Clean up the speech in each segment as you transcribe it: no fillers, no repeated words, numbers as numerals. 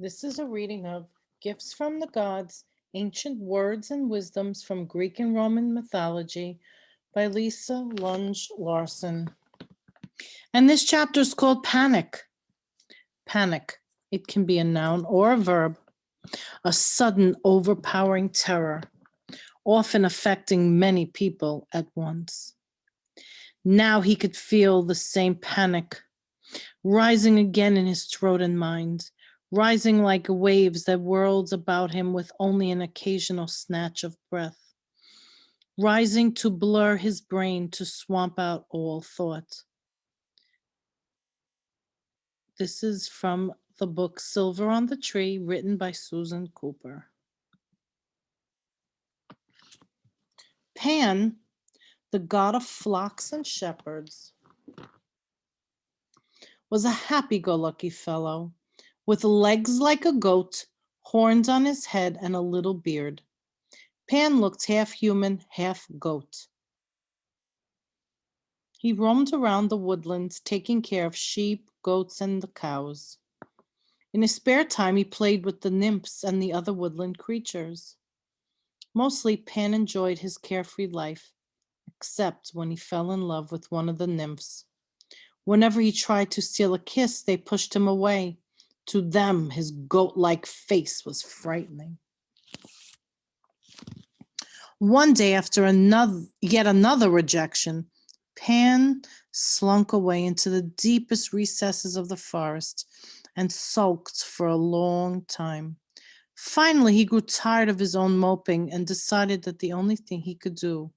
This is a reading of Gifts from the Gods, Ancient Words and Wisdoms from Greek and Roman Mythology by Lisa Lunge Larson. And this chapter is called Panic. Panic. It can be a noun or a verb. A sudden, overpowering terror, often affecting many people at once. Now he could feel the same panic rising again in his throat and mind, rising like waves that whirled about him with only an occasional snatch of breath, rising to blur his brain, to swamp out all thought. This is from the book Silver on the Tree, written by Susan Cooper. Pan, the god of flocks and shepherds, was a happy-go-lucky fellow, with legs like a goat, horns on his head, and a little beard. Pan looked half human, half goat. He roamed around the woodlands, taking care of sheep, goats, and the cows. In his spare time, he played with the nymphs and the other woodland creatures. Mostly, Pan enjoyed his carefree life, except when he fell in love with one of the nymphs. Whenever he tried to steal a kiss, they pushed him away. To them, his goat-like face was frightening. One day, after yet another rejection, Pan slunk away into the deepest recesses of the forest and sulked for a long time. Finally, he grew tired of his own moping and decided that the only thing that he could do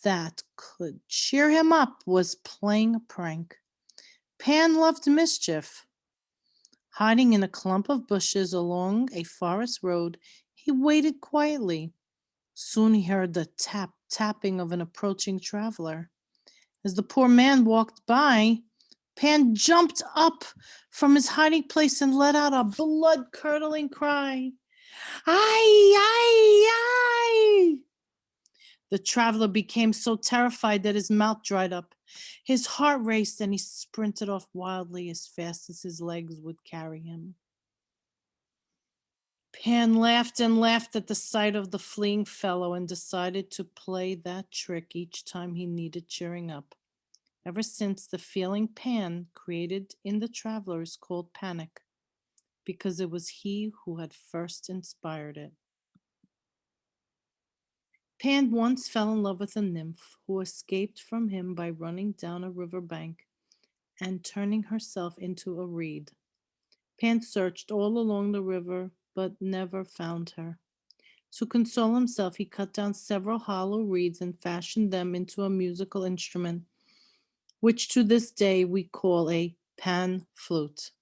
that could cheer him up was playing a prank. Pan loved mischief. Hiding in a clump of bushes along a forest road, he waited quietly. Soon he heard the tapping of an approaching traveler. As the poor man walked by, Pan jumped up from his hiding place and let out a blood-curdling cry. "Ay, ay, ay!" The traveler became so terrified that his mouth dried up. His heart raced and he sprinted off wildly as fast as his legs would carry him. Pan laughed and laughed at the sight of the fleeing fellow and decided to play that trick each time he needed cheering up. Ever since, the feeling Pan created in the traveler is called panic, because it was he who had first inspired it. Pan once fell in love with a nymph who escaped from him by running down a river bank and turning herself into a reed. Pan searched all along the river, but never found her. To console himself, he cut down several hollow reeds and fashioned them into a musical instrument, which to this day we call a pan flute.